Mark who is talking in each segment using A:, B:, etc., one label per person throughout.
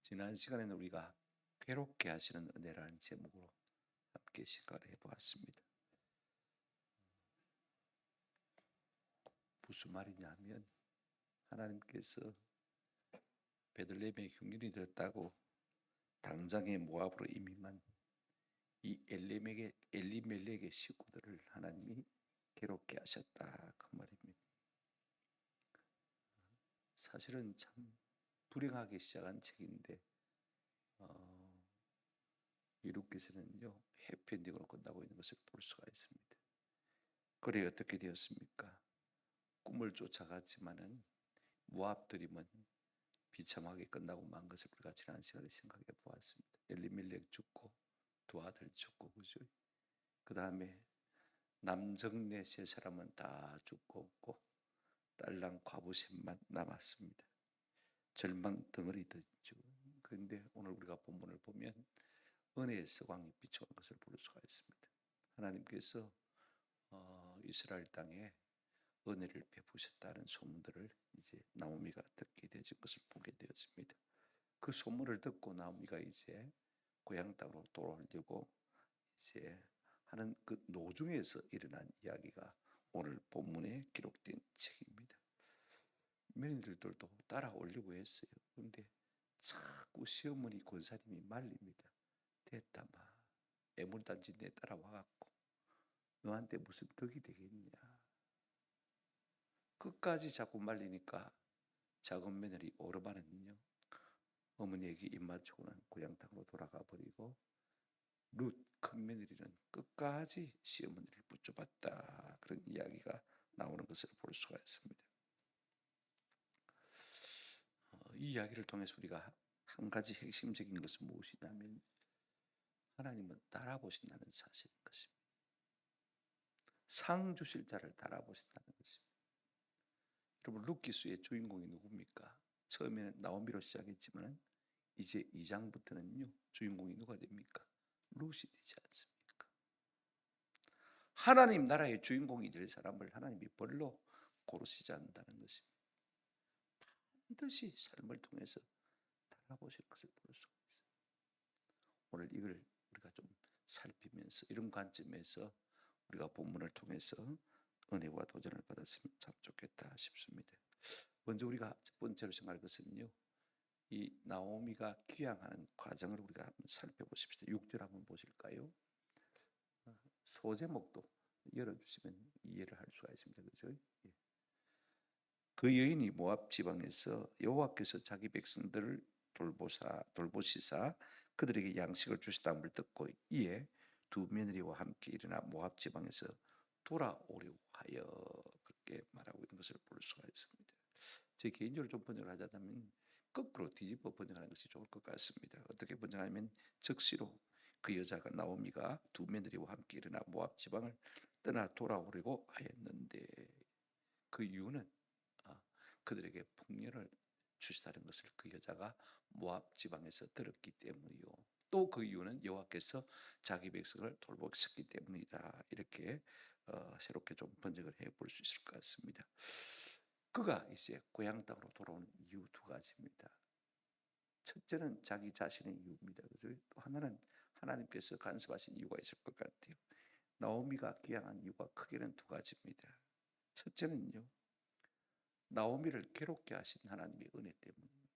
A: 지난 시간에는 우리가 괴롭게 하시는 은혜라는 제목으로 함께 시작을 해보았습니다. 무슨 말이냐 하면 하나님께서 베들레헴의 흉년이 들었다고 당장에 모압으로 이민한 이 엘리멜렉의 식구들을 하나님이 괴롭게 하셨다, 그 말입니다. 사실은 참 불행하게 시작한 책인데 이룩기서는요 해피엔딩으로 끝나고 있는 것을 볼 수가 있습니다. 그래 어떻게 되었습니까? 꿈을 쫓아갔지만은 모압들이면 비참하게 끝나고 만 것을 우리가 지난 시간에 생각해 보았습니다. 엘리멜렉 죽고 두 아들 죽고, 그죠? 그 다음에 남정네 세 사람은 다 죽고 없고 딸랑 과부 셋만 남았습니다. 절망 덩어리 듯죠. 그런데 오늘 우리가 본문을 보면 은혜의 서광이 비춰오는 것을 볼 수가 있습니다. 하나님께서 이스라엘 땅에 은혜를 베푸셨다는 소문들을 이제 나오미가 듣게 되어진 것을 보게 되었습니다. 그 소문을 듣고 나오미가 이제 고향 땅으로 돌아오려고 이제 하는 그 노중에서 일어난 이야기가 오늘 본문에 기록된 책입니다. 며느리들도 따라오려고 했어요. 그런데 자꾸 시어머니 권사님이 말립니다. 됐다 마, 애물단지 내 따라와갖고 너한테 무슨 덕이 되겠냐. 끝까지 자꾸 말리니까 작은 며느리 오르바는요 어머니에게 입 맞추고는 고향 땅으로 돌아가 버리고 룻 큰 며느리는 끝까지 시어머니를 붙잡았다, 그런 이야기가 나오는 것을 볼 수가 있습니다. 이 이야기를 통해서 우리가 한 가지 핵심적인 것은 무엇이냐면 하나님은 따라보신다는 사실인 것입니다. 상 주실 자를 따라보신다는 것입니다. 여러분, 룻기서의 주인공이 누굽니까? 처음에는 나오미로 시작했지만 이제 2장부터는요 주인공이 누가 됩니까? 룻이 되지 않습니까? 하나님 나라의 주인공이 될 사람을 하나님이 벌로 고르시지 않는다는 것입니다. 반드시 삶을 통해서 따라보실 것을 볼 수가 있어요. 오늘 이걸 우리가 좀 살피면서 이런 관점에서 우리가 본문을 통해서 은혜와 도전을 받았으면 참 좋겠다 싶습니다. 먼저 우리가 첫 번째로 생각할 것은요, 이 나오미가 귀향하는 과정을 우리가 한번 살펴보십시다. 6절 한번 보실까요? 소제목도 열어주시면 이해를 할 수가 있습니다. 그렇죠? 예. 그 여인이 모압 지방에서 여호와께서 자기 백성들을 돌보시사 그들에게 양식을 주시다함을 듣고 이에 두 며느리와 함께 일어나 모압 지방에서 돌아오려고 하여, 그렇게 말하고 있는 것을 볼 수가 있습니다. 제 개인적으로 좀 번역을 하자면 거꾸로 뒤집어 번역하는 것이 좋을 것 같습니다. 어떻게 번역하면 즉시로 그 여자가 나오미가 두 며느리와 함께 일어나 모압 지방을 떠나 돌아오려고 하였는데, 그 이유는 그들에게 풍년을 주시다는 것을 그 여자가 모압 지방에서 들었기 때문이요, 또 그 이유는 여호와께서 자기 백성을 돌보셨기 때문이다. 이렇게 새롭게 좀 번역을 해볼 수 있을 것 같습니다. 그가 이제 고향 땅으로 돌아오는 이유 두 가지입니다. 첫째는 자기 자신의 이유입니다. 그죠? 또 하나는 하나님께서 간섭하신 이유가 있을 것 같아요. 나오미가 귀향한 이유가 크게는 두 가지입니다. 첫째는요, 나오미를 괴롭게 하신 하나님의 은혜 때문입니다.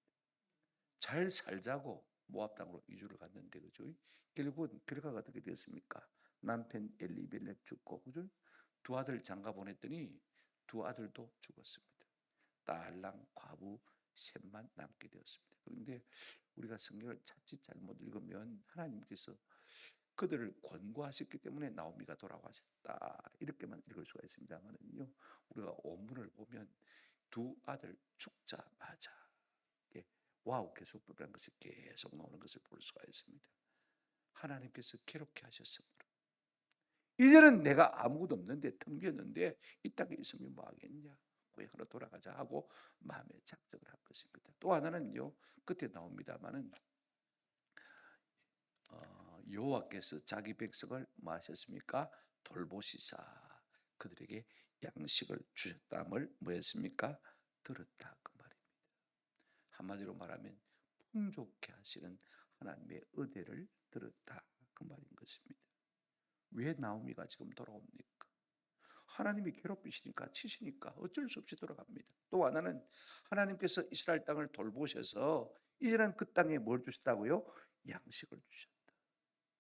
A: 잘 살자고 모압 땅으로 이주를 갔는데, 그죠? 결국은 결과가 어떻게 되었습니까? 남편 엘리멜렉 죽고, 그죠? 두 아들 장가 보냈더니 두 아들도 죽었습니다. 딸랑 과부 셋만 남게 되었습니다. 그런데 우리가 성경을 자칫 잘못 읽으면 하나님께서 그들을 권고하셨기 때문에 나오미가 돌아가셨다, 이렇게만 읽을 수가 있습니다만은요, 우리가 원문을 보면 두 아들 죽자마자 와우 계속법이라는 것이 계속 나오는 것을 볼 수가 있습니다. 하나님께서 괴롭게 하셨으므로 이제는 내가 아무것도 없는데 텅 비었는데 이 땅에 있으면 뭐 하겠냐, 고향으로 돌아가자 하고 마음에 작정을 한 것입니다. 또 하나는요, 그때 나옵니다마는 여호와께서 자기 백성을 뭐 하셨습니까? 돌보시사 그들에게 양식을 주셨다함을 뭐했습니까? 들었다, 그 말입니다. 한마디로 말하면 풍족케 하시는 하나님의 은혜를 들었다, 그 말인 것입니다. 왜 나오미가 지금 돌아옵니까? 하나님이 괴롭히시니까, 치시니까 어쩔 수 없이 돌아갑니다. 또 하나는 하나님께서 이스라엘 땅을 돌보셔서 이제는 그 땅에 뭘 주셨다고요? 양식을 주셨다.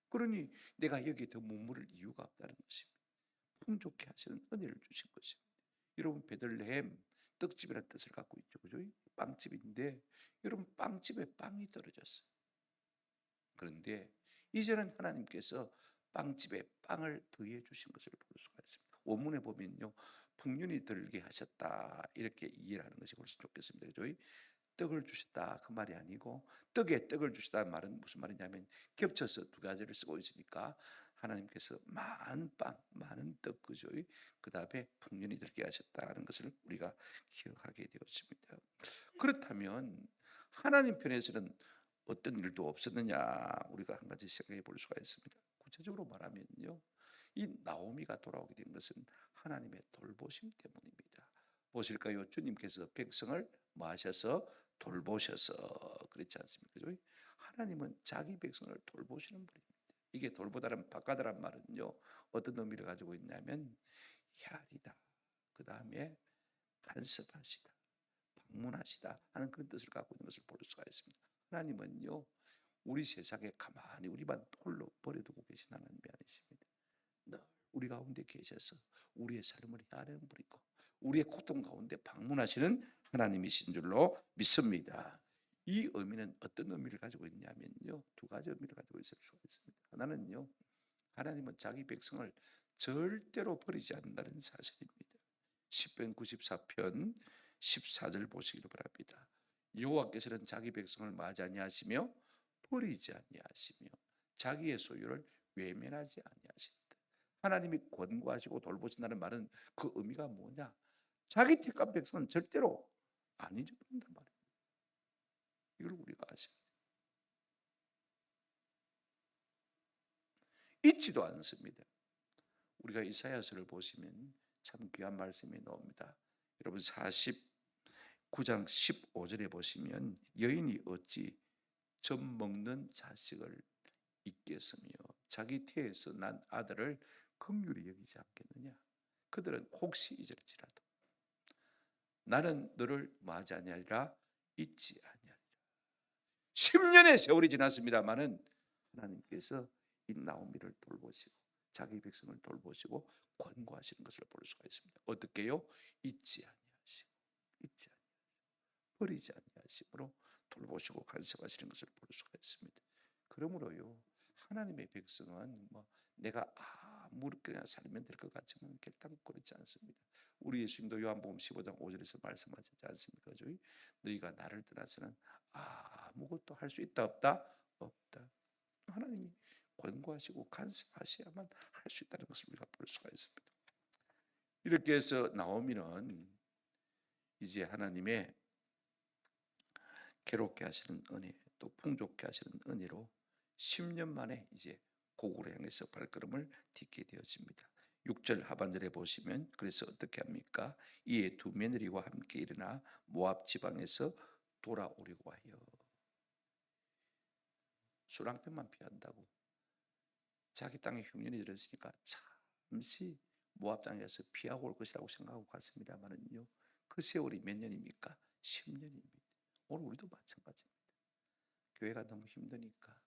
A: 그러니 내가 여기에 더 머무를 이유가 없다는 것입니다. 풍족케 하시는 은혜를 주신 것입니다. 여러분, 베들레헴 떡집이라는 뜻을 갖고 있죠, 그죠? 빵집인데 여러분, 빵집에 빵이 떨어졌어요. 그런데 이제는 하나님께서 빵집에 빵을 더해 주신 것을 볼 수가 있습니다. 원문에 보면요, 풍년이 들게 하셨다, 이렇게 이해를 하는 것이 훨씬 좋겠습니다. 그죠? 떡을 주셨다, 그 말이 아니고, 떡에 떡을 주셨다는 말은 무슨 말이냐면 겹쳐서 두 가지를 쓰고 있으니까 하나님께서 많은 빵, 많은 떡, 그죠? 그 다음에 풍년이 들게 하셨다는 것을 우리가 기억하게 되었습니다. 그렇다면 하나님 편에서는 어떤 일도 없었느냐, 우리가 한 가지 생각해 볼 수가 있습니다. 구체적으로 말하면요, 이 나오미가 돌아오게 된 것은 하나님의 돌보심 때문입니다. 보실까요? 주님께서 백성을 뭐 하셔서? 돌보셔서, 그렇지 않습니까? 하나님은 자기 백성을 돌보시는 분입니다. 이게 돌보다는 바꿔다란 말은요, 어떤 의미를 가지고 있냐면 헤아리다, 그 다음에 간섭하시다, 방문하시다 하는 그런 뜻을 갖고 있는 것을 볼 수가 있습니다. 하나님은요, 우리 세상에 가만히 우리만 홀로 버려두고 계신 하나님이 아니십니다. 늘 우리 가운데 계셔서 우리의 삶을 헤아리는 분이고 우리의 고통 가운데 방문하시는 하나님이신 줄로 믿습니다. 이 의미는 어떤 의미를 가지고 있냐면요, 두 가지 의미를 가지고 있을 수가 있습니다. 하나는요, 하나님은 자기 백성을 절대로 버리지 않는다는 사실입니다. 시편 94편 14절 보시기를 바랍니다. 여호와께서는 자기 백성을 마지 아니하시며 버리지 아니하시며 자기의 소유를 외면하지 아니하신다. 하나님이 권고하시고 돌보신다는 말은 그 의미가 뭐냐? 자기 택한 백성은 절대로 안 잊어버린단 말이에요. 이걸 우리가 아십니다. 잊지도 않습니다. 우리가 이사야서를 보시면 참 귀한 말씀이 나옵니다. 여러분, 49장 15절에 보시면 여인이 어찌 젖 먹는 자식을 잊겠으며 자기 태에서 난 아들을 긍휼히 여기지 않겠느냐. 그들은 혹시 잊을지라도 나는 너를 마지 아니하리라, 잊지 아니하리라. 10년의 세월이 지났습니다마는 하나님께서 이 나오미를 돌보시고 자기 백성을 돌보시고 권고하시는 것을 볼 수가 있습니다. 어떻게요? 잊지 아니하시고 버리지 아니하심으로 돌보시고 간섭하시는 것을 볼 수가 있습니다. 그러므로요, 하나님의 백성은 내가 아무렇게나 살면 될 것 같지만 결단코 그렇지 않습니다. 우리 예수님도 요한복음 15장 5절에서 말씀하시지 않습니까? 너희가 나를 떠나서는 아무것도 할 수 있다 없다? 없다. 하나님이 권고하시고 간섭하셔야만 할 수 있다는 것을 우리가 볼 수가 있습니다. 이렇게 해서 나오미는 이제 하나님의 괴롭게 하시는 은혜, 또 풍족케 하시는 은혜로 10년 만에 이제 고국으로 향해서 발걸음을 딛게 되어집니다. 6절 하반절에 보시면 그래서 어떻게 합니까? 이에 두 며느리와 함께 일어나 모압 지방에서 돌아오려고 하여. 수랑편만 피한다고 자기 땅에 흉년이 들었으니까 잠시 모압 땅에서 피하고 올 것이라고 생각하고 갔습니다만은요, 그 세월이 몇 년입니까? 10년입니다. 오늘 우리도 마찬가지입니다. 교회가 너무 힘드니까,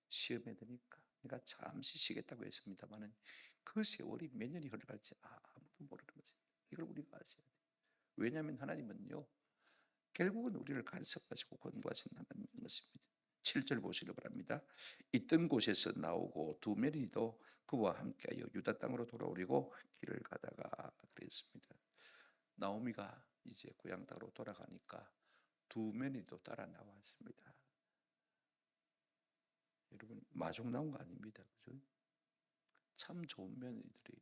A: 시험에 드니까 내가 잠시 쉬겠다고 했습니다만은 그 세월이 몇 년이 흘러갈지 아무도 모르는 것입니다. 이걸 우리가 아셔야 돼요. 왜냐하면 하나님은요, 결국은 우리를 간섭하시고 권고하신 하나님인 것입니다. 7절 보시기 바랍니다. 있던 곳에서 나오고 두 며느리도 그와 함께하여 유다 땅으로 돌아오려고 길을 가다가 그랬습니다. 나오미가 이제 고향 땅으로 돌아가니까 두 며느리도 따라 나왔습니다. 여러분, 마중 나온 거 아닙니다. 그죠? 참 좋은 며느리들이에요.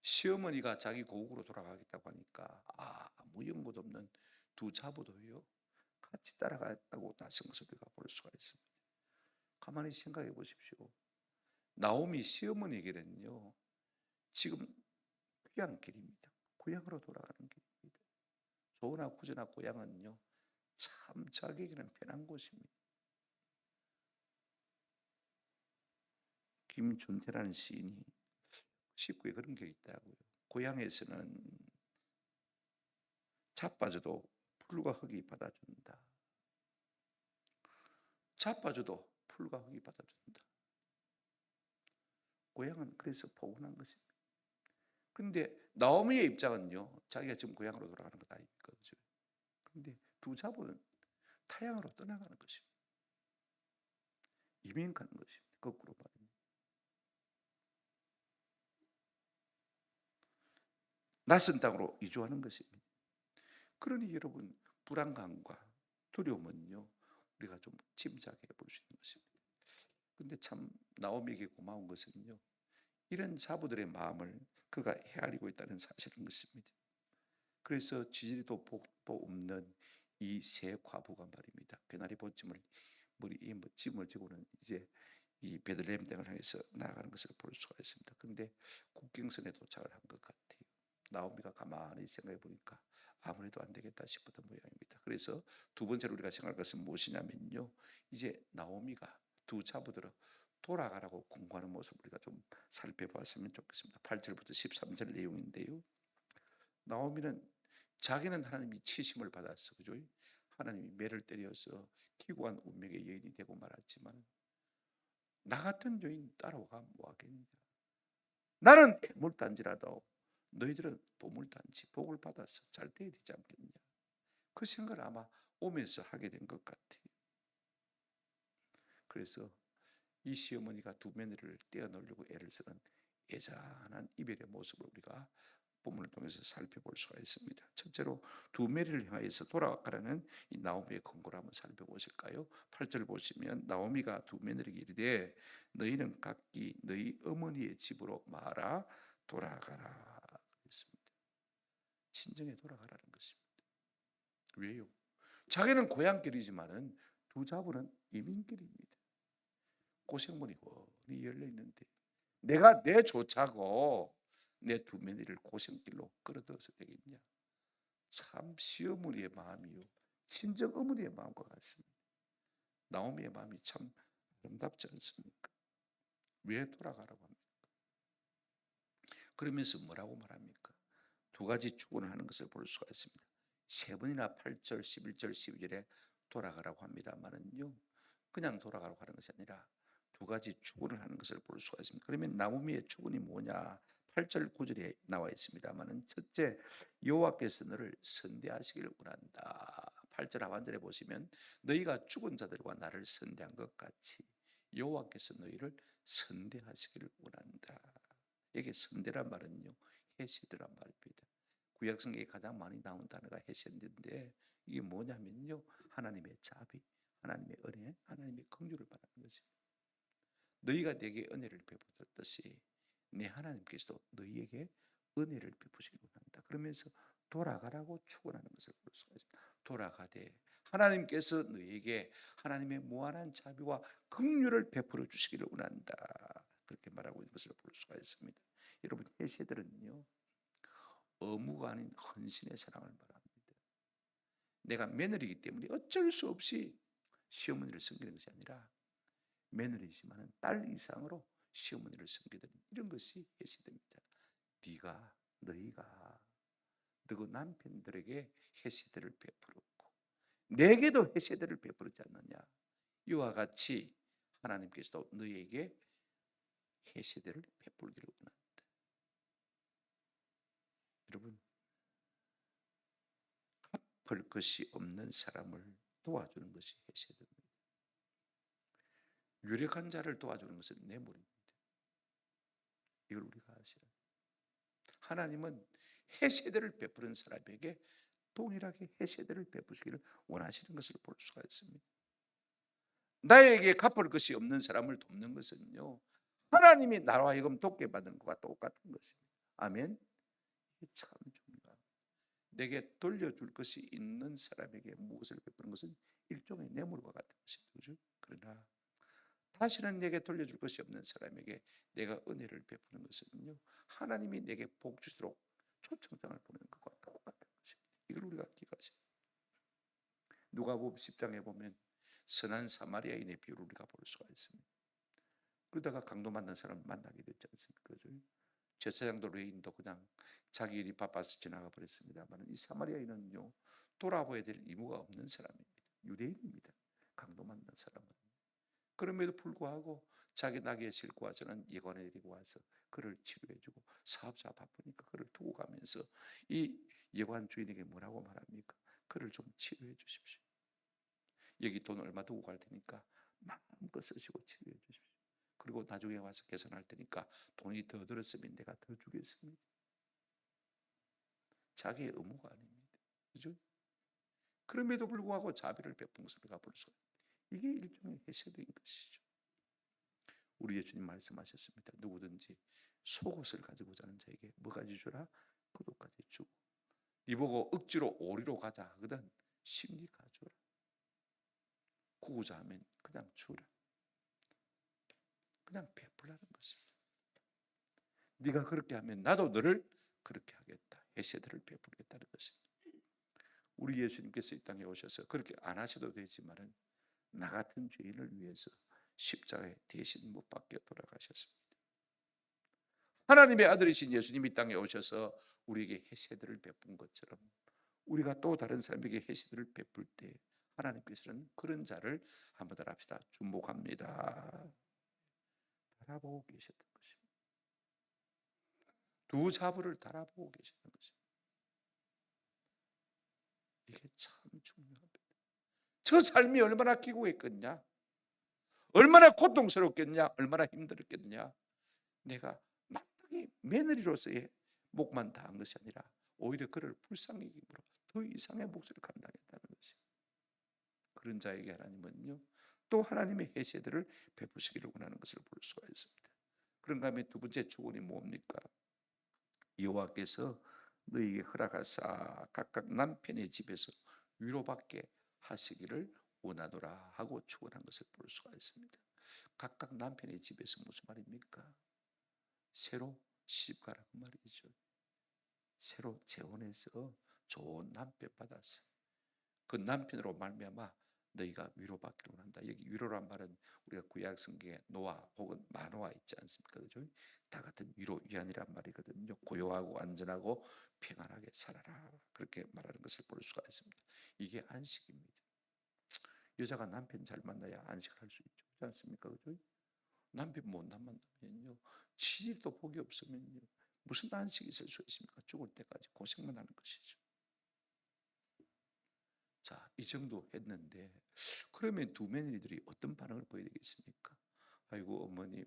A: 시어머니가 자기 고국으로 돌아가겠다고 하니까 아무 연고도 없는 두 자부도요, 같이 따라갔다고 나선 것을 우리가 볼 수가 있습니다. 가만히 생각해 보십시오. 나오미 시어머니에게는요, 지금 귀향길입니다. 고향으로 돌아가는 길입니다. 좋으나 구저나 고향은요, 참 자기에게는 편한 곳입니다. 김준태라는 시인이 19에 그런 게 있다고요. 고향에서는 자빠져도 풀과 흙이 받아준다. 자빠져도 풀과 흙이 받아준다. 고향은 그래서 포근한 것입니다. 그런데 나오미의 입장은요, 자기가 지금 고향으로 돌아가는 것 아닙니까? 그죠? 그런데 두 자부는 타향으로 떠나가는 것입니다. 이민 가는 것입니다. 거꾸로 말입니다. 낯선 땅으로 이주하는 것입니다. 그러니 여러분, 불안감과 두려움은요, 우리가 좀 짐작해 볼 수 있는 것입니다. 근데 참 나오미에게 고마운 것은요, 이런 자부들의 마음을 그가 헤아리고 있다는 사실인 것입니다. 그래서 지지리도 복도 없는 이 세 과부가 말입니다. 괴나리 보찜을 머리에 짐을 지고는 이제 이 베들레헴 땅을 향해서 나아가는 것을 볼 수가 있습니다. 그런데 국경선에 도착을 한 것 같아요. 나오미가 가만히 생각해 보니까 아무래도 안 되겠다 싶었던 모양입니다. 그래서 두 번째로 우리가 생각할 것은 무엇이냐면요, 이제 나오미가 두 자부들을 돌아가라고 공고하는 모습을 우리가 좀 살펴봤으면 좋겠습니다. 8절부터 13절 내용인데요, 나오미는 자기는 하나님이 치심을 받았어, 그죠? 하나님이 매를 때려서 기구한 운명의 여인이 되고 말았지만 나 같은 여인 따라가 뭐하겠냐? 나는 애물단지라도 너희들은 보물단지, 복을 받아서 잘 돼야 되지 않겠냐? 그 생각을 아마 오면서 하게 된 것 같아요. 그래서 이 시어머니가 두 며느리를 떼어놓으려고 애를 쓰는 애잔한 이별의 모습을 우리가 본문을 통해서 살펴볼 수가 있습니다. 첫째로 두 며느리를 향해서 돌아가라는 이 나오미의 권고를 한번 살펴보실까요? 8절 보시면 나오미가 두 며느리에게 이르되 너희는 각기 너희 어머니의 집으로 마라 돌아가라 그랬습니다. 친정에 돌아가라는 것입니다. 왜요? 자기는 고향길이지만은 두 자부는 이민길입니다. 고생문이 훤히 열려 있는데 내가 내 조차고 내 두 며느리를 고생길로 끌어들여서 되겠냐? 참 시어머니의 마음이요, 친정 어머니의 마음과 같습니다. 나오미의 마음이 참 아름답지 않습니까? 왜 돌아가라고 합니까? 그러면서 뭐라고 말합니까? 두 가지 축원을 하는 것을 볼 수가 있습니다. 세 번이나 8절, 11절, 12절에 돌아가라고 합니다만은요, 그냥 돌아가라고 하는 것이 아니라 두 가지 축원을 하는 것을 볼 수가 있습니다. 그러면 나오미의 축원이 뭐냐? 8절 9절에 나와 있습니다만은 첫째, 여호와께서 너를 선대하시기를 원한다. 8절 하반절에 보시면 너희가 죽은 자들과 나를 선대한 것 같이 여호와께서 너희를 선대하시기를 원한다. 여기 선대란 말은요, 헤세드란 말입니다. 구약 성경에 가장 많이 나온 단어가 헤세드인데 이게 뭐냐면요, 하나님의 자비, 하나님의 은혜, 하나님의 긍휼을 말하는 것입니다. 너희가 내게 은혜를 베푸셨듯이 내 하나님께서도 너희에게 은혜를 베푸시기 원한다. 그러면서 돌아가라고 축원하는 것을 볼 수가 있습니다. 돌아가되 하나님께서 너희에게 하나님의 무한한 자비와 긍휼을 베풀어 주시기를 원한다. 그렇게 말하고 있는 것을 볼 수가 있습니다. 여러분, 헤세들은요, 의무가 아닌 헌신의 사랑을 말합니다. 내가 며느리이기 때문에 어쩔 수 없이 시어머니를 섬기는 것이 아니라 며느리지만 딸 이상으로 시어머니를 섬기는 이런 것이 헤세드입니다. 너희가 너희 남편들에게 헤세드를 베풀었고 내게도 헤세드를 베풀지 않느냐? 이와 같이 하나님께서도 너희에게 헤세드를 베풀기를 원한다. 여러분, 갚을 것이 없는 사람을 도와주는 것이 헤세드입니다. 유력한 자를 도와주는 것은 뇌물입니다. 이걸 우리가 아셔야 합니다. 하나님은 헤세드를 베푸는 사람에게 동일하게 헤세드를 베푸시기를 원하시는 것을 볼 수가 있습니다. 나에게 갚을 것이 없는 사람을 돕는 것은요, 하나님이 나와 하여금 돕게 받는 것과 똑같은 것입니다. 아멘. 이게 참 중요합니다. 내게 돌려줄 것이 있는 사람에게 무엇을 베푸는 것은 일종의 뇌물과 같은 것이죠. 그러나 다시는 내게 돌려줄 것이 없는 사람에게 내가 은혜를 베푸는 것은요, 하나님이 내게 복 주시도록 초청장을 보내는 것과 똑같은 것입니다. 이걸 우리가 기억하셔야 합니다. 누가복음 10장에 보면 선한 사마리아인의 비유를 우리가 볼 수가 있습니다. 그러다가 강도 만난 사람을 만나게 됐지 않습니까? 제사장도 레인도 그냥 자기 일이 바빠서 지나가 버렸습니다만, 이 사마리아인은요, 돌아봐야 될 의무가 없는 사람입니다. 유대인입니다. 강도 만난 사람은. 그럼에도 불구하고 자기 나귀에 싣고 와서는 예관에 데리고 와서 그를 치료해주고, 사업자 바쁘니까 그를 두고 가면서 이 예관 주인에게 뭐라고 말합니까? 그를 좀 치료해 주십시오. 여기 돈 얼마 두고 갈 테니까 마음껏 쓰시고 치료해 주십시오. 그리고 나중에 와서 계산할 테니까 돈이 더 들었으면 내가 더 주겠습니다. 자기의 의무가 아닙니다. 그죠? 그럼에도 불구하고 자비를 베푼 것을 우리가 볼 수가 있습니다. 이게 일종의 해세된 것이죠. 우리 예수님 말씀하셨습니다. 누구든지 속옷을 가지고 자는 자에게 뭐까지 주라? 겉옷까지 주고, 네 보고 억지로 오리로 가자 하거든 심리 가주라. 구고자 하면 그냥 주라. 그냥 베풀라는 것입니다. 네가 그렇게 하면 나도 너를 그렇게 하겠다. 해세들을 베풀겠다는 것입니다. 우리 예수님께서 이 땅에 오셔서 그렇게 안 하셔도 되지만은 나 같은 죄인을 위해서 십자가에 대신 못 박혀 돌아가셨습니다. 하나님의 아들이신 예수님이 이 땅에 오셔서 우리에게 해세들을 베푼 것처럼 우리가 또 다른 사람에게 해세들을 베풀 때 하나님께서는 그런 자를 한번 더 합시다. 주목합니다. 바라보고 계셨던 것입니다. 두 자부를 바라보고 계셨던 것입니다. 이게 참 중요합니다. 저 삶이 얼마나 기고했겠냐, 얼마나 고통스럽겠냐, 얼마나 힘들었겠냐. 내가 마땅히 며느리로서의 목만 다한 것이 아니라 오히려 그를 불쌍히 여김으로 더 이상의 몫을 감당했다는 것입니다. 그런 자에게 하나님은요, 또 하나님의 해세들을 베푸시기를 원하는 것을 볼 수가 있습니다. 그런가 하면 두 번째 축원이 뭡니까? 여호와께서 너희에게 허락하사 각각 남편의 집에서 위로받게 하시기를 원하노라 하고 축원한 것을 볼 수가 있습니다. 각각 남편의 집에서 무슨 말입니까? 새로 시집가라 그 말이죠. 새로 재혼해서 좋은 남편 받았어. 그 남편으로 말미암아 너희가 위로받기를 원한다. 여기 위로란 말은 우리가 구약 성경에 노아 혹은 마노아 있지 않습니까? 그죠? 다 같은 위로 위안이란 말이거든요. 고요하고 안전하고 평안하게 살아라. 그렇게 말하는 것을 볼 수가 있습니다. 이게 안식입니다. 여자가 남편 잘 만나야 안식할 수 있죠. 그렇지 않습니까? 그죠? 남편 못난 만나면요, 치질도 복이 없으면요, 무슨 안식이 있을 수 있습니까? 죽을 때까지 고생만 하는 것이죠. 자, 이 정도 했는데 그러면 두 며느리들이 어떤 반응을 보여야 되겠습니까? 아이고 어머님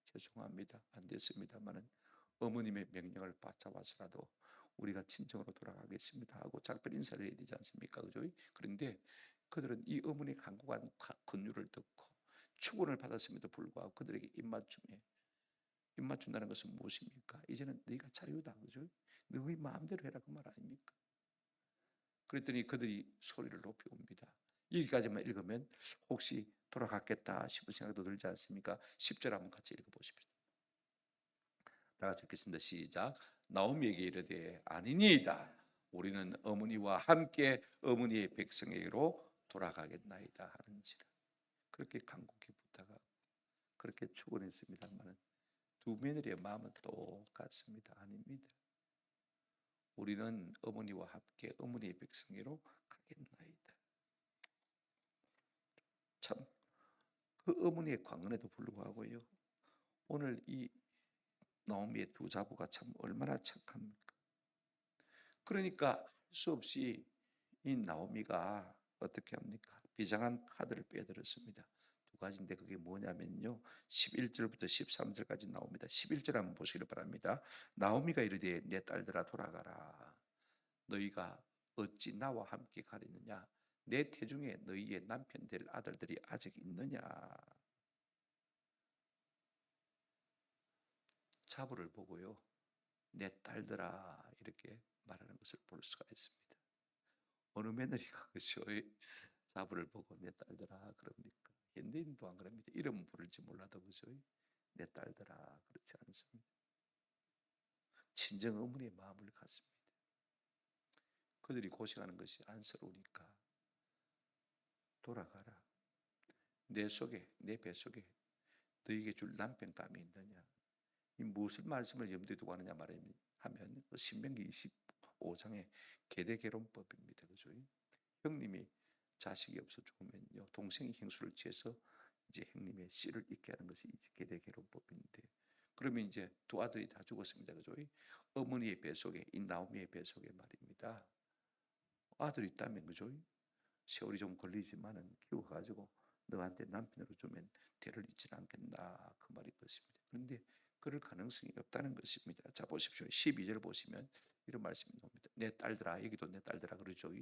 A: 죄송합니다, 안 됐습니다만은 어머님의 명령을 받잡아서라도 우리가 친정으로 돌아가겠습니다 하고 작별 인사를 해야 되지 않습니까? 그죠? 그런데 그들은 이 어머니의 간곡한 권유를 듣고 축원을 받았음에도 불구하고 그들에게 입맞춘다는 것은 무엇입니까? 이제는 네가 자유다, 그죠? 너희 마음대로 해라 그 말 아닙니까? 그랬더니 그들이 소리를 높이 옵니다. 여기까지만 읽으면 혹시 돌아갔겠다 싶은 생각도 들지 않습니까? 10절 한번 같이 읽어보십시오. 다 같이 읽겠습니다. 시작. 나오미에게 이르되 아니니이다. 우리는 어머니와 함께 어머니의 백성에게로 돌아가겠나이다 하는지라. 그렇게 간곡히 부탁하고 그렇게 축원했습니다만 두 며느리의 마음은 똑같습니다. 아닙니다. 우리는 어머니와 함께 어머니의 백성에게로 가겠나이다. 참, 그 어머니의 광언에도 불구하고요, 오늘 이 나오미의 두 자부가 참 얼마나 착합니까? 그러니까 할 수 없이 이 나오미가 어떻게 합니까? 비장한 카드를 빼들었습니다. 두 가지인데 그게 뭐냐면요, 11절부터 13절까지 나옵니다. 11절 한번 보시길 바랍니다. 나오미가 이르되 내 딸들아 돌아가라. 너희가 어찌 나와 함께 가리느냐? 내 태중에 너희의 남편 될 아들들이 아직 있느냐? 자부를 보고요, 내 딸들아 이렇게 말하는 것을 볼 수가 있습니다. 어느 며느리가 그죠? 자부를 보고 내 딸들아 그럽니까? 현대인도 안 그럽니다. 이름 부를지 몰라도 그죠? 내 딸들아 그렇지 않습니다. 친정 어머니의 마음을 갖습니다. 그들이 고생하는 것이 안쓰러우니까 돌아가라. 내 속에, 내 뱃속에 너에게 줄 남편감이 있느냐? 이 무슨 말씀을 염두에 두고 하느냐 하면 신명기 25장의 계대개론법입니다. 그죠? 형님이 자식이 없어 죽으면요, 동생이 형수를 취해서 이제 형님의 씨를 잇게 하는 것이 이제 계대개론법인데, 그러면 이제 두 아들이 다 죽었습니다. 그죠? 어머니의 뱃속에, 이 나오미의 뱃속에 말입니다, 아들이 있다면, 그죠? 세월이 좀 걸리지만은 키워가지고 너한테 남편으로 주면 대를 잇지는 않겠나, 그 말이 것입니다. 그런데 그럴 가능성이 없다는 것입니다. 자, 보십시오. 12절 보시면 이런 말씀이 나옵니다. 내 딸들아, 여기도 내 딸들아 그러죠.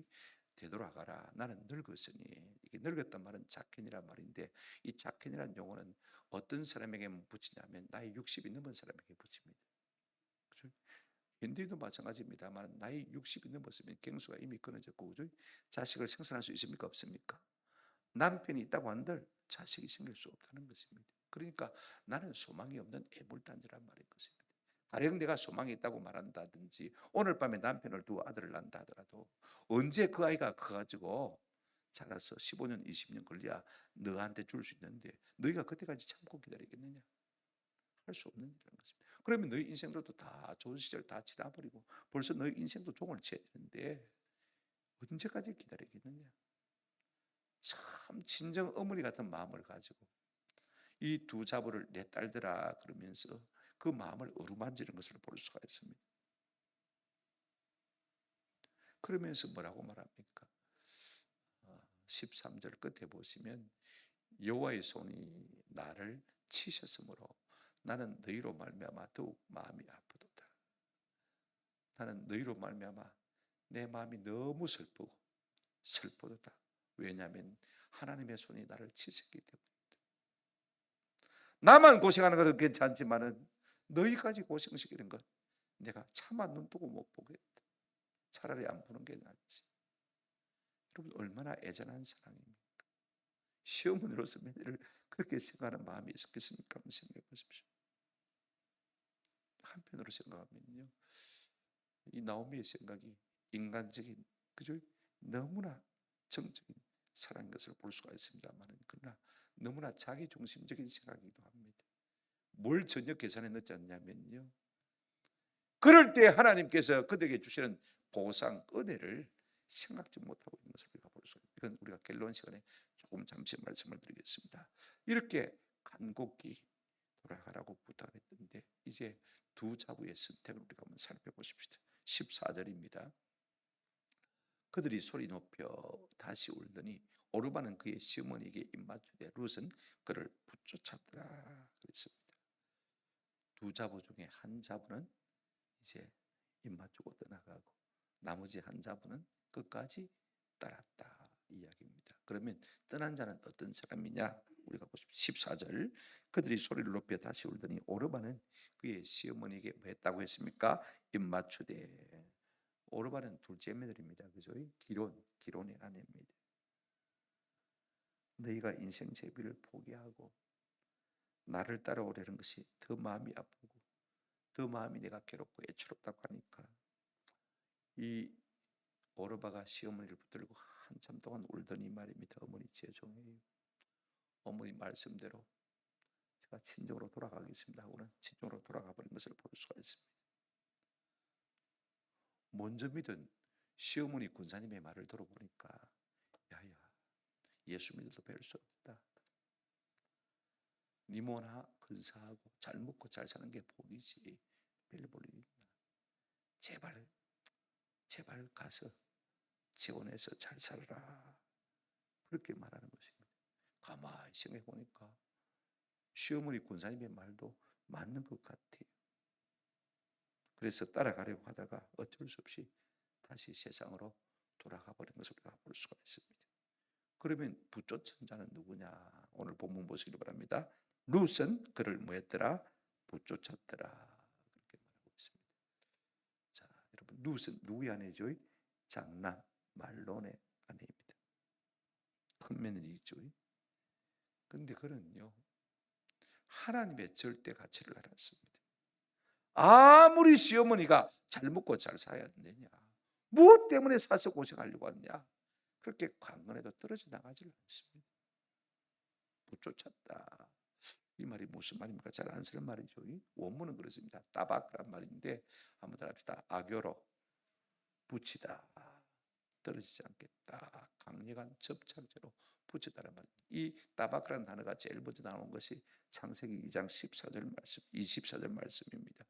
A: 되돌아가라. 나는 늙었으니. 이게 늙었단 말은 자켄이란 말인데, 이 자켄이란 용어는 어떤 사람에게 붙이냐면 나이 60이 넘은 사람에게 붙입니다. 그렇죠? 현대도 마찬가지입니다만 나이 60이 넘었으면 경수가 이미 끊어졌고, 그렇죠? 자식을 생산할 수 있습니까? 없습니까? 남편이 있다고 한들 자식이 생길 수 없다는 것입니다. 그러니까 나는 소망이 없는 애물단지란 말인 것입니다. 가령 내가 소망이 있다고 말한다든지 오늘 밤에 남편을 두고 아들을 낳는다 하더라도 언제 그 아이가 커가지고 자라서 15년 20년 걸려야 너한테 줄 수 있는데 너희가 그때까지 참고 기다리겠느냐? 할 수 없는 일이라는 것입니다. 그러면 너희 인생들도 다 좋은 시절 다 지나버리고 벌써 너희 인생도 종을 쳐야 되는데 언제까지 기다리겠느냐? 참 진정 어머니 같은 마음을 가지고 이 두 자부를 내 딸들아 그러면서 그 마음을 어루만지는 것을 볼 수가 있습니다. 그러면서 뭐라고 말합니까? 13절 끝에 보시면 여호와의 손이 나를 치셨으므로 나는 너희로 말미암아 더욱 마음이 아프도다. 나는 너희로 말미암아 내 마음이 너무 슬프도다. 왜냐하면 하나님의 손이 나를 치셨기 때문이다. 나만 고생하는 것은 괜찮지만은 너희까지 고생시키는 것 내가 차마 눈 뜨고 못 보겠다. 차라리 안 보는 게 낫지. 여러분 얼마나 애잔한 사랑입니까? 시어머니로서 며느리를 그렇게 생각하는 마음이 있었겠습니까? 한번 생각해 보십시오. 한편으로 생각하면요, 이 나오미의 생각이 인간적인, 그죠? 너무나 정적인 사랑인 것을 볼 수가 있습니다만, 그러나 너무나 자기중심적인 생각이기도 합니다. 뭘 전혀 계산해 넣지 않냐면요, 그럴 때 하나님께서 그들에게 주시는 보상, 은혜를 생각지 못하고 있는 것을 우리가 볼 수 있습니다. 이건 우리가 갤론 시간에 조금 잠시 말씀을 드리겠습니다. 이렇게 간곡히 돌아가라고 부탁했던데 이제 두 자부의 선택을 우리가 한번 살펴보십시다. 14절입니다. 그들이 소리 높여 다시 울더니 오르바는 그의 시어머니에게 입맞추되 룻은 그를 붙쫓았더라 그랬습니다. 두 자부 중에 한 자부는 이제 입맞추고 떠나가고 나머지 한 자부는 끝까지 따랐다 이야기입니다. 그러면 떠난 자는 어떤 사람이냐? 우리가 보십시오. 14절 그들이 소리를 높여 다시 울더니 오르바는 그의 시어머니에게 뭐 했다고 했습니까? 입맞추되. 오르바는 둘째 며느리입니다. 그죠? 기론의 아내입니다. 너희가 인생 제비를 포기하고 나를 따라오려는 것이 더 마음이 아프고 더 마음이 내가 괴롭고 애처롭다고 하니까 이 오르바가 시어머니를 붙들고 한참 동안 울더니 말입니다. 어머니 죄송해요. 어머니 말씀대로 제가 친정으로 돌아가겠습니다 하고는 친정으로 돌아가 버린 것을 볼 수가 있습니다. 먼저 믿은 시어머니 군사님의 말을 들어보니까 야야 예수 믿어도 별 수 없다. 니모나 근사하고 잘 먹고 잘 사는 게 복이지 별 볼 일 있나. 제발 가서 재혼해서 잘 살아라. 그렇게 말하는 것입니다. 가만히 생각해 보니까 시어머니 군사님의 말도 맞는 것 같아요. 그래서 따라가려고 하다가 어쩔 수 없이 다시 세상으로 돌아가 버린 것을 우리가 볼 수가 있습니다. 그러면 붙쫓은 자는 누구냐? 오늘 본문 보시기 바랍니다. 룻은 그를 뭐했더라? 붙쫓았더라. 그렇게 말하고 있습니다. 자, 여러분 룻은 누구의 아내죠? 장남 말론의 아내입니다. 큰 며느리죠. 그런데 그는요 하나님의 절대 가치를 알았습니다. 아무리 시어머니가 잘 먹고 잘 살아야 되냐, 무엇 때문에 사서 고생하려고 하느냐, 그렇게 강건해도 떨어져 나가지를 않습니다. 못 쫓았다. 이 말이 무슨 말입니까? 잘 안 쓰는 말이죠. 원문은 그렇습니다. 따박이란 말인데 한번 더 합시다. 아교로 붙이다. 떨어지지 않겠다. 강력한 접착제로 붙였다는 말입니다. 이 따박이라는 단어가 제일 먼저 나온 것이 창세기 2장 14절 말씀, 24절 말씀입니다.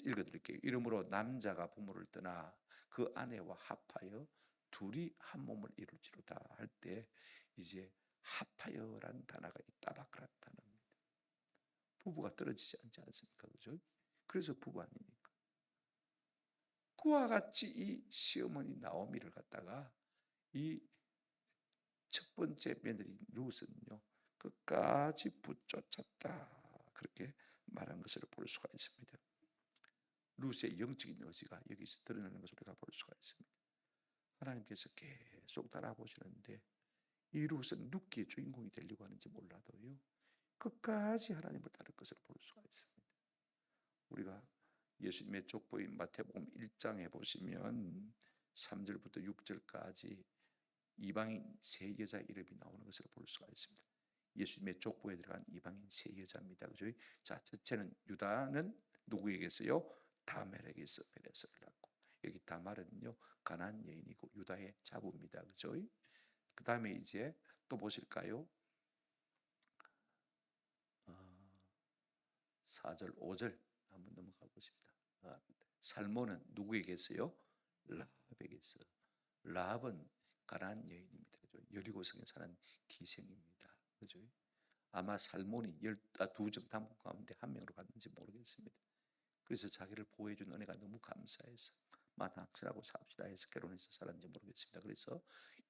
A: 읽어드릴게요. 이러므로 남자가 부모를 떠나 그 아내와 합하여 둘이 한 몸을 이룰지로다 할 때 이제 합하여라는 단어가 이 따박이라는 단어입니다. 부부가 떨어지지 않지 않습니까? 그죠? 그래서 부부 아닙니까? 그와 같이 이 시어머니 나오미를 갖다가 이 첫 번째 며느리 룻은요 끝까지 붙쫓았다 그렇게 말한 것을 볼 수가 있습니다. 룻의 영적인 의지가 여기서 드러나는 것을 우리가 볼 수가 있습니다. 하나님께서 계속 따라보시는데 이 룻은 누구의 주인공이 되려고 하는지 몰라도요 끝까지 하나님을 따를 것을 볼 수가 있습니다. 우리가 예수님의 족보인 마태복음 1장에 보시면 3절부터 6절까지 이방인 세 여자 이름이 나오는 것을 볼 수가 있습니다. 예수님의 족보에 들어간 이방인 세 여자입니다. 그죠? 자, 첫째는 유다는 누구에게서요? 다멜에게서 베레스를 낳고, 여기 다말은요 가나안 여인이고 유다의 자부입니다. 그죠? 그 다음에 이제 또 보실까요? 4절, 5절 한번 넘어가 보십니다. 살몬은 누구에게서요? 라합에게서. 라합은 가나안 여인입니다. 그죠? 여리고성에 사는 기생입니다. 그죠? 아마 살몬이 12점 당국 가운데 한 명으로 갔는지 모르겠습니다. 그래서 자기를 보호해준 은혜가 너무 감사해서 만학시라고 삽시다 해서 결혼해서 살았는지 모르겠습니다. 그래서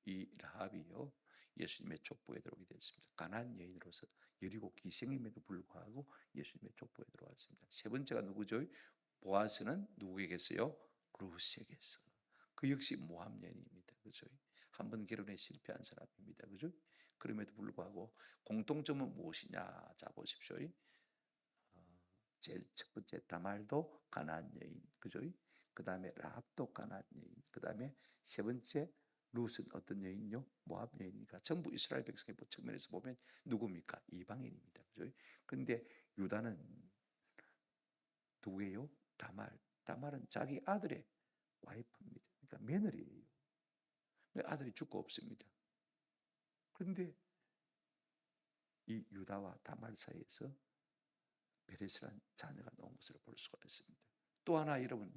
A: 이 라합이요 예수님의 족보에 들어오게 됐습니다. 가나안 여인으로서 여리고 기생임에도 불구하고 예수님의 족보에 들어왔습니다. 세 번째가 누구죠? 보아스는 누구에게서요? 룻에게서. 그 역시 모압 여인입니다. 그죠? 한 번 결혼에 실패한 사람입니다. 그죠? 그럼에도 불구하고 공통점은 무엇이냐? 자 보십시오. 제일 첫 번째 다말도 가나안 여인, 그죠? 그 다음에 라합도 가나안 여인, 그 다음에 세 번째 룻은 어떤 여인요? 모압 여인이니까 전부 이스라엘 백성의 측면에서 보면 누굽니까? 이방인입니다. 그죠? 그런데 유다는 누구예요? 다말. 다말은 자기 아들의 와이프입니다. 그러니까 며느리예요. 아들이 죽고 없습니다. 그런데 이 유다와 다말 사이에서 베레스라는 자녀가 나온 것을 볼 수가 있습니다. 또 하나 여러분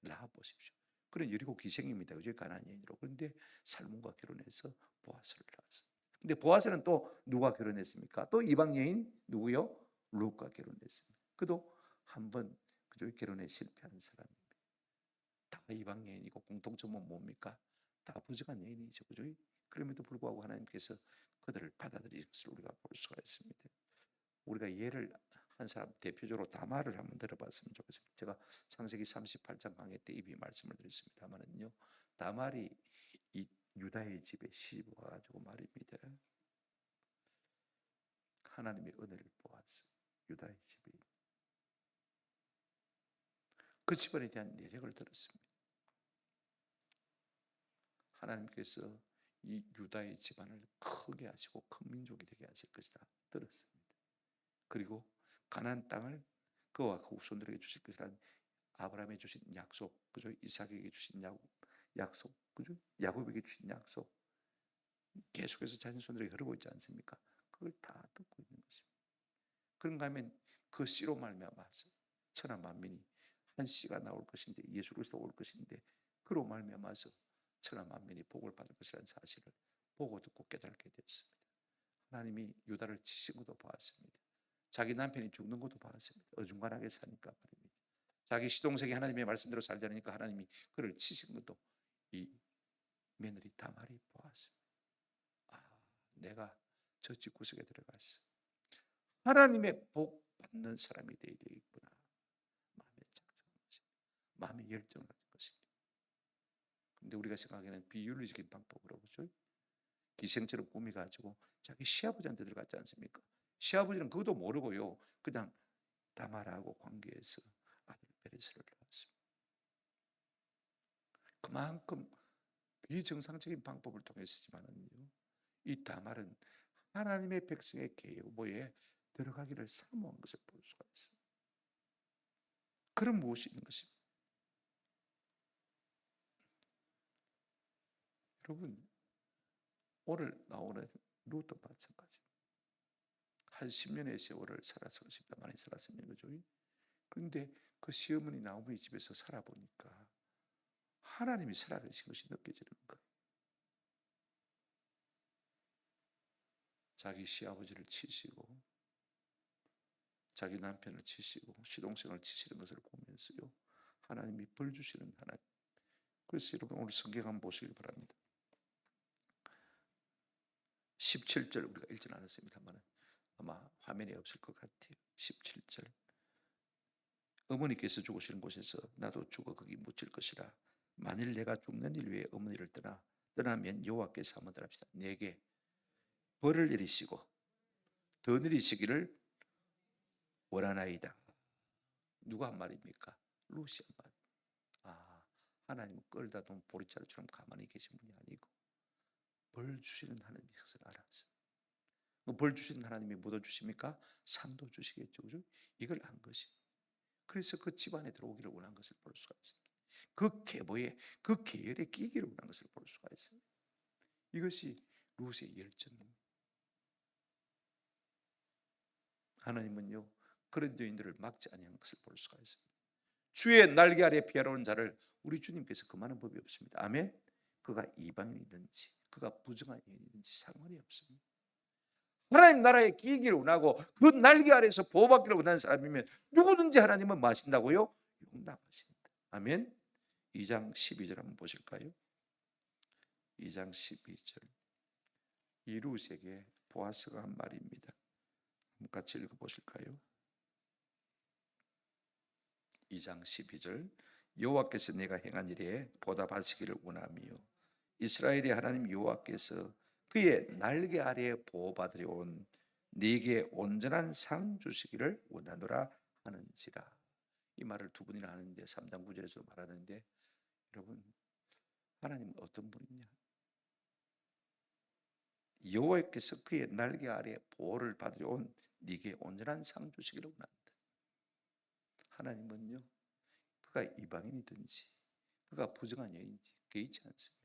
A: 라합 보십시오. 그런 여리고 기생입니다. 그죠? 가나안 여인으로. 그런데 살몬과 결혼해서 보아스를 낳았어요. 근데 보아스는 또 누가 결혼했습니까? 또 이방 여인 누구요? 룻과 결혼했습니다. 그도 한번 그죠? 결혼에 실패한 사람입니다. 다 이방 여인이고 공통점은 뭡니까? 다 부정한 여인이죠. 그죠? 그럼에도 불구하고 하나님께서 그들을 받아들이는 것을 우리가 볼 수가 있습니다. 우리가 예를 한 사람 대표적으로 다말을 한번 들어봤으면 좋겠습니다. 제가 창세기 38장 강의 때 이미 말씀을 드렸습니다만은요, 다말이 이 유다의 집에 시집 와가지고 말입니다. 하나님의 은혜를 보았어. 유다의 집에 그 집안에 대한 내력을 들었습니다. 하나님께서 이 유다의 집안을 크게 하시고 큰 민족이 되게 하실 것이다 들었습니다. 그리고 가나안 땅을 그와 그 후손들에게 주실 것이라는 아브라함에게 주신 약속, 그죠? 이삭에게 주신 약속, 그죠? 야곱에게 주신 약속 계속해서 자신 손들에게 흐르고 있지 않습니까? 그걸 다 듣고 있는 것입니다. 그런가 하면 그 씨로 말미암아서 천하 만민이 한 씨가 나올 것인데 예수 그리스도 올 것인데 그로 말미암아서 천하 만민이 복을 받을 것이라는 사실을 보고 듣고 깨닫게 되었습니다. 하나님이 유다를 치신 것도 보았습니다. 자기 남편이 죽는 것도 봤습니다. 어중간하게 사니까 말입니다. 자기 시동생이 하나님의 말씀대로 살지 않으니까 하나님이 그를 치신 것도 이 며느리 다말이 보았습니다. 내가 저 집구석에 들어갔어. 하나님의 복 받는 사람이 되어야 되겠구나. 마음에 작정한 것입니다. 마음에 열정한 것입니다. 그런데 우리가 생각하기에는 비윤리적인 방법으로 그렇죠? 기생처럼 꾸미가지고 자기 시아버지한테 들어갔지 않습니까? 시아버지는 그것도 모르고요. 그냥 다말하고 관계해서 아들 베레스를 낳았습니다. 그만큼 비정상적인 방법을 통해서지만은요, 이 다말은 하나님의 백성의 계보에 들어가기를 사모한 것을 볼 수가 있어요. 그럼 무엇이 있는 것입니까? 여러분, 오늘 나오는 룻도 마찬가지. 한 10년의 세월을 살아서 그렇습니다. 많이 살았습니다. 그죠? 그런데 그 시어머니 나오미 집에서 살아보니까 하나님이 살아계신 것이 느껴지는 거예요. 자기 시아버지를 치시고 자기 남편을 치시고 시동생을 치시는 것을 보면서요, 하나님이 벌 주시는 하나님. 그래서 여러분 오늘 성경 한번 보시길 바랍니다. 17절 우리가 읽지는 않았습니다만 아마 화면에 없을 것 같아요. 17절. 어머니께서 죽으시는 곳에서 나도 죽어 거기 묻힐 것이라. 만일 내가 죽는 일 위에 어머니를 떠나면 여호와께서 한번 합시다. 내게 벌을 내리시고 더 내리시기를 원하나이다. 누가 한 말입니까? 룻이 한 말. 하나님은 끌다 둔 보리자루처럼 가만히 계신 분이 아니고 벌 주시는 하나님이 것을 알았어요. 벌 주시는 하나님이 뭐 주십니까? 상도 주시겠죠. 그죠? 이걸 안 것이. 그래서 그 집안에 들어오기를 원한 것을 볼 수가 있습니다. 그 계보에, 그 계열에 끼기를 원한 것을 볼 수가 있어요. 이것이 룻의 열정입니다. 하나님은요, 그런 여인들을 막지 아니한 것을 볼 수가 있습니다. 주의 날개 아래 피하러온 자를 우리 주님께서 금하는 법이 없습니다. 아멘. 그가 이방인이든지 그가 부정한 여인이든지 상관이 없습니다. 하나님 나라에 끼기를 원하고 그 날개 아래에서 보호받기를 원하는 사람이면 누구든지 하나님은 뭐 하신다고요? 용납하신다. 아멘. 2장 12절 한번 보실까요? 2장 12절. 이 룻에게 보아스가 한 말입니다. 같이 읽어보실까요? 2장 12절. 여호와께서 내가 행한 일에 보답하시기를 원하며 이스라엘의 하나님 여호와께서 그의 날개 아래에 보호받으려 온 네게 온전한 상 주시기를 원하노라 하는지라. 이 말을 두 번이나 하는데 3장 9절에서 말하는데, 여러분 하나님은 어떤 분이냐? 여호와께서 그의 날개 아래에 보호를 받으려 온 네게 온전한 상 주시기를 원한다. 하나님은요, 그가 이방인이든지 그가 부정한 여인인지 개의치 않습니다.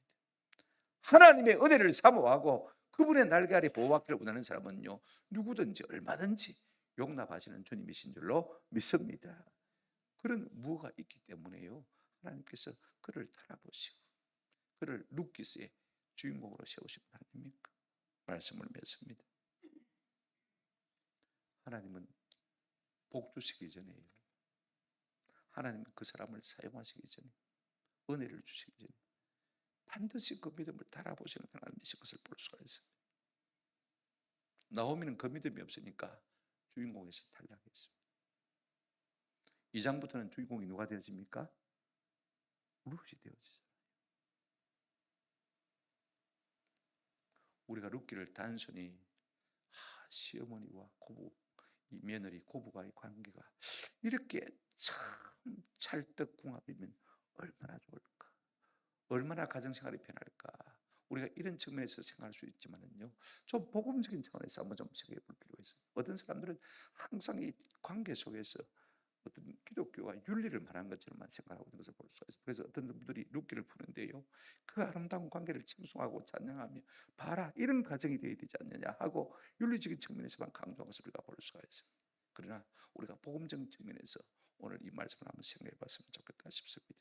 A: 하나님의 은혜를 사모하고 그분의 날개 아래 보호받기를 원하는 사람은요, 누구든지 얼마든지 용납하시는 주님이신 줄로 믿습니다. 그런 무엇가 있기 때문에요, 하나님께서 그를 달아보시고 그를 룻기스의 주인공으로 세우신 분 아닙니까? 말씀을 맺습니다. 하나님은 복 주시기 전에요, 하나님은 그 사람을 사용하시기 전에, 은혜를 주시기 전에 반드시 그 믿음을 달아보시는 하나님이신 것을 볼 수가 있습니다. 나오미는 그 믿음이 없으니까 주인공에서 탈락했습니다. 2장부터는 주인공이 누가 되어집니까? 룻이 되어지잖아요. 우리가 룻기를 단순히 시어머니와 고부, 이 며느리 고부와의 관계가 이렇게 참 찰떡궁합이면 얼마나 좋을까, 얼마나 가정생활이 편할까, 우리가 이런 측면에서 생각할 수 있지만은요, 좀 복음적인 차원에서 한번 좀 생각해 볼 필요가 있어요. 어떤 사람들은 항상 이 관계 속에서 어떤 기독교가 윤리를 말하는 것처럼만 생각하고 있는 것을 볼 수가 있어요. 그래서 어떤 분들이 룻기를 푸는데요, 그 아름다운 관계를 칭송하고 찬양하며 봐라 이런 가정이 되어야 되지 않느냐 하고 윤리적인 측면에서만 강조한 것을 우리가 볼 수가 있어요. 그러나 우리가 복음적인 측면에서 오늘 이 말씀을 한번 생각해 봤으면 좋겠다 싶습니다.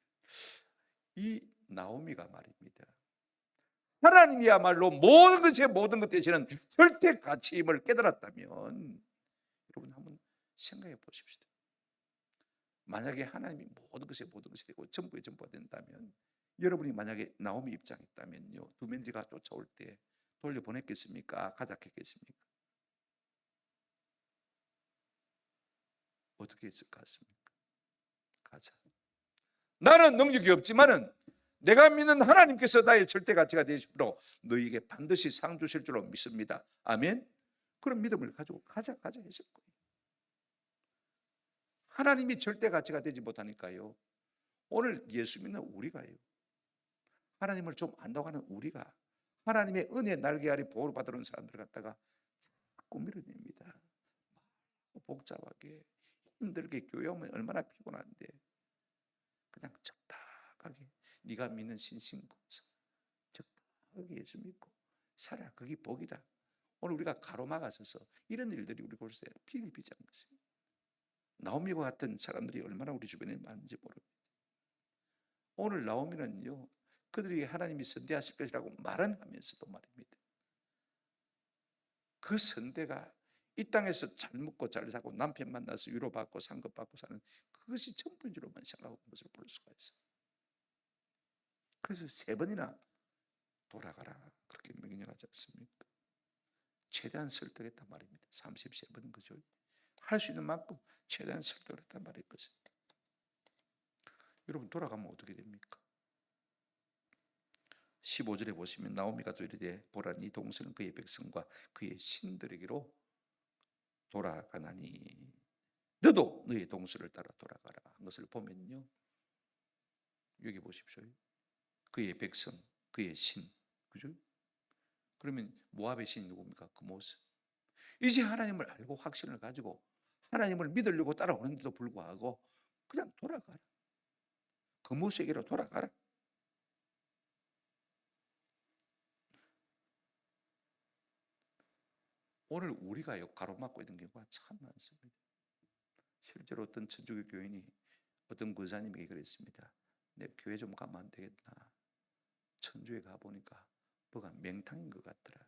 A: 이 나오미가 말입니다, 하나님이야말로 모든 것의 모든 것 되시는 절대 가치임을 깨달았다면 여러분 한번 생각해 보십시오. 만약에 하나님이 모든 것의 모든 것이 되고 전부의 전부가 된다면, 여러분이 만약에 나오미 입장이었다면요, 두 며느리가 쫓아올 때 돌려보냈겠습니까? 가작했겠습니까? 어떻게 했을 것 같습니까? 가자. 나는 능력이 없지만은 내가 믿는 하나님께서 나의 절대 가치가 되시므로 너희에게 반드시 상 주실 줄로 믿습니다. 아멘. 그런 믿음을 가지고 가자 했을 거예요. 하나님이 절대 가치가 되지 못하니까요, 오늘 예수 믿는 우리가요, 하나님을 좀 안다고 하는 우리가 하나님의 은혜 날개 아래 보호를 받으러 온 사람들을 갖다가 자꾸 밀어냅니다. 복잡하게 힘들게 교회 오면 얼마나 피곤한데 그냥 적당하게 네가 믿는 신심 검사 적당하게 예수 믿고 살아. 그게 복이다. 오늘 우리가 가로막아서서 이런 일들이 우리 골수에 비일비재한 것입니다. 나오미와 같은 사람들이 얼마나 우리 주변에 많은지 모릅니다. 오늘 나오미는요, 그들이 하나님이 선대하실 것이라고 말은 하면서도 말입니다, 그 선대가 이 땅에서 잘 먹고 잘 사고 남편 만나서 위로받고 상급받고 사는 그것이 전부인 줄로만 생각하고 것을 볼 수가 있어요. 그래서 3번이나 돌아가라 그렇게 명령하지 않습니까? 최대한 설득했단 말입니다. 33번 그죠? 할 수 있는 만큼 최대한 설득을 했단 말이거든요. 여러분 돌아가면 어떻게 됩니까? 15절에 보시면 나오미가 또 이르되 보라 네 동생은 그의 백성과 그의 신들에게로 돌아가나니 너도 너의 동생을 따라 돌아가라 한 것을 보면요, 여기 보십시오. 그의 백성, 그의 신, 그죠? 그러면 모압의 신이 누굽니까? 그 모습. 이제 하나님을 알고 확신을 가지고 하나님을 믿으려고 따라오는데도 불구하고 그냥 돌아가라. 그 모습에게로 돌아가라. 오늘 우리가 가로막고 있는 경우가 참 많습니다. 실제로 어떤 천주교 교인이 어떤 권사님에게 그랬습니다. 내 교회 좀 가면 안 되겠나? 천주에 가보니까 뭐가 맹탕인 것 같더라.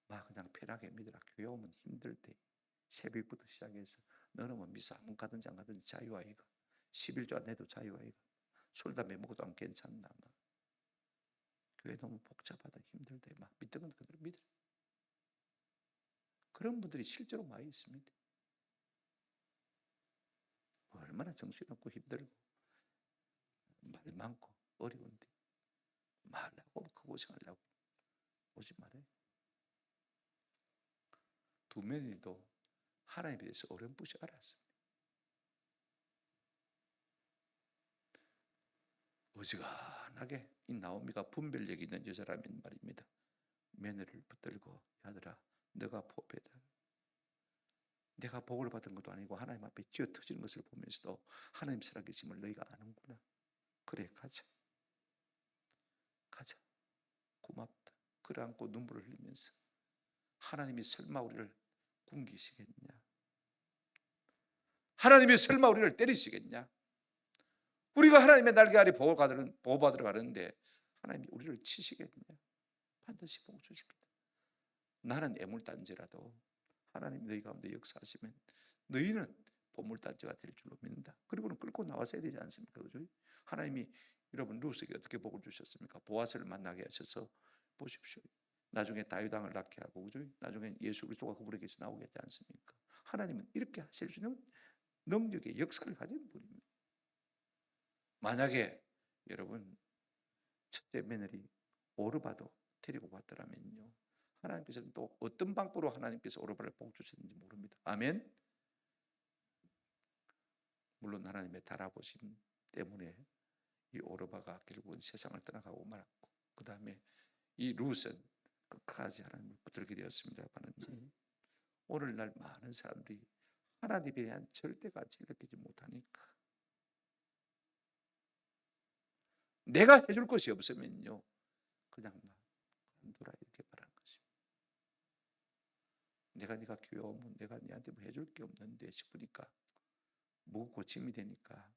A: 막 그냥 편하게 믿으라. 교회 오면 힘들 때 새벽부터 시작해서 너는 뭐 미사 안 가든지 안 가든지 자유아이가 11조 안 내도 자유아이가 술 담배 먹어도 안 괜찮나 막. 교회 너무 복잡하다 힘들대 막 믿던 건 그대로 믿으라. 그런 분들이 실제로 많이 있습니다. 얼마나 정신없고 힘들고 말 많고 어려운데 말하고 그 고생하려고 오지 말아요. 두 며느리도 하나님에 대해서 어렴풋이 알았습니다. 어지간하게 이 나오미가 분별력이 있는 여자라면 말입니다, 며느리를 붙들고 아들아 너가 포배다. 내가 복을 받은 것도 아니고 하나님 앞에 쥐어 터지는 것을 보면서도 하나님 살아계심을 너희가 아는구나. 그래 가자. 가자. 고맙다. 그래 안고 눈물을 흘리면서 하나님이 설마 우리를 굶기시겠냐? 하나님이 설마 우리를 때리시겠냐? 우리가 하나님의 날개 아래 보호받으러 가는데 하나님이 우리를 치시겠냐? 반드시 복 주실 거다. 나는 애물단지라도 하나님이 너희 가운데 역사하시면 너희는 보물단지가 될 줄로 믿는다. 그리고는 끌고 나와서야 되지 않습니까? 그죠? 하나님이 여러분 루스에게 어떻게 복을 주셨습니까? 보아스를 만나게 하셔서 보십시오. 나중에 다윗 왕을 낳게 하고 그죠? 나중에 예수 그리스도가 그분에게서 나오게 하지 않습니까? 하나님은 이렇게 하실 수 있는 능력의 역사를 가진 분입니다. 만약에 여러분 첫째 며느리 오르바도 데리고 왔더라면요, 하나님께서는 또 어떤 방법으로 하나님께서 오르바를 복 주셨는지 모릅니다. 아멘. 물론 하나님의 달아보심 때문에 이 오르바가 결국은 세상을 떠나가고 말았고, 그 다음에 이 룻은 끝까지 하나님을 붙들게 되었습니다만 오늘날 많은 사람들이 하나님에 대한 절대가치를 느끼지 못하니까 내가 해줄 것이 없으면요 그냥 막 간두라 이렇게 말하는 것입니다. 내가 네가 교회 오면 내가 네한테 뭐 해줄 게 없는데 싶으니까 무겁고 짐이 되니까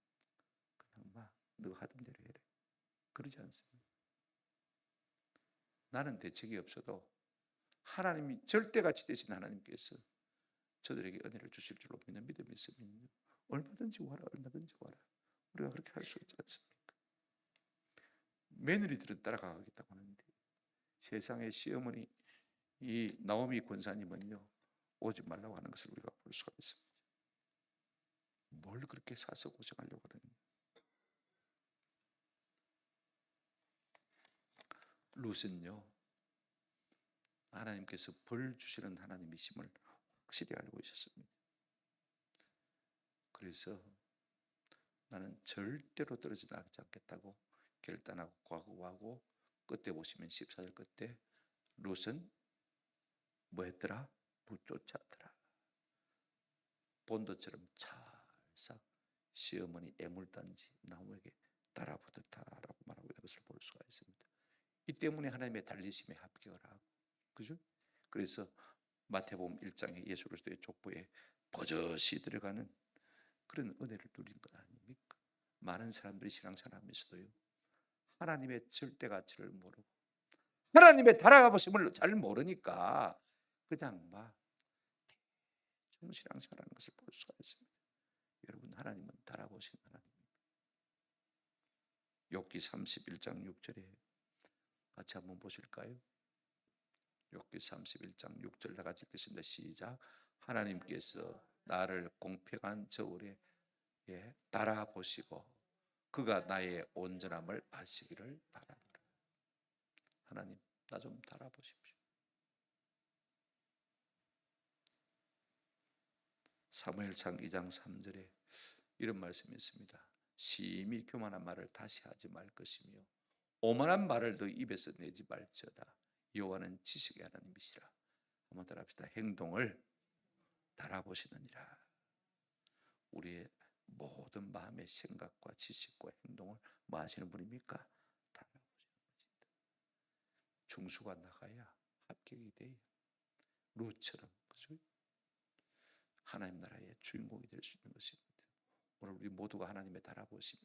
A: 그냥 막 너 하던 대로 해라. 그러지 않습니다. 나는 대책이 없어도 하나님이 절대가치 되신 하나님께서 저들에게 은혜를 주실 줄로 믿는 믿음이 있으면요 얼마든지 와라, 얼마든지 와라. 우리가 그렇게 할 수 있지 않습니까? 며느리들은 따라가겠다고 하는데 세상의 시어머니 이 나오미 권사님은요 오지 말라고 하는 것을 우리가 볼 수가 있습니다. 뭘 그렇게 사서 고생하려고 하느냐. 룻은요 하나님께서 벌 주시는 하나님이심을 확실히 알고 있었습니다. 그래서 나는 절대로 떨어지지 않겠다고 결단하고 과거하고 끝에 보시면 14절 끝에 롯은 뭐 했더라? 붙쫓았더라. 본도처럼 찰싹 시어머니 애물단지 나무에게 따라붙었다라고 말하고 있는 것을 볼 수가 있습니다. 이 때문에 하나님의 달리심에 합격을 하고, 그죠? 그래서 마태복음 1장에 예수 그리스도의 족보에 버젓이 들어가는 그런 은혜를 누린 것 아닙니까? 많은 사람들이 신앙생활하면서도요, 하나님의 절대 가치를 모르고 하나님의 달아가보심을 잘 모르니까 그냥 막 대충 신앙생활하는 것을 볼 수가 있습니다. 여러분, 하나님은 달아보신 하나님입니다. 욥기 31장 6절에 같이 한번 보실까요? 욥기 31장 6절 다 같이 읽겠습니다. 시작. 하나님께서 나를 공평한 저울에 달아보시고 그가 나의 온전함을 아시기를 바랍니다. 하나님, 나 좀 달아보십시오. 사무엘상 2장 3절에 이런 말씀이 있습니다. 심히 교만한 말을 다시 하지 말 것이며 오만한 말을 너 입에서 내지 말지어다. 여호와는 지식의 하나님이시라. 한번 따라합시다. 행동을 달아보시느니라. 우리의 모든 마음의 생각과 지식과 행동을 뭐 하시는 분입니까? 달아보시는 분입니다. 중수가 나가야 합격이 돼요. 롯처럼, 그죠? 하나님 나라의 주인공이 될 수 있는 것입니다. 오늘 우리 모두가 하나님의 달아보심에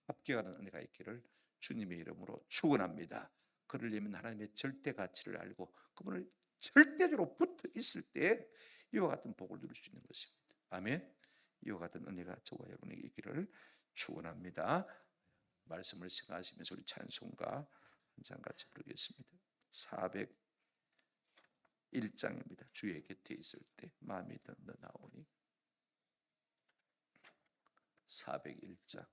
A: 합격하는 은혜가 있기를 주님의 이름으로 축원합니다. 그러려면 하나님의 절대 가치를 알고 그분을 절대적으로 붙어 있을 때 이와 같은 복을 누릴 수 있는 것입니다. 아멘. 이와 같은 은혜가 저와 여러분에게 있기를 축원합니다. 말씀을 생각하시면서 우리 찬송가 한 장 같이 부르겠습니다. 401장입니다. 주의 곁에 있을 때 마음이 든든하오니. 401장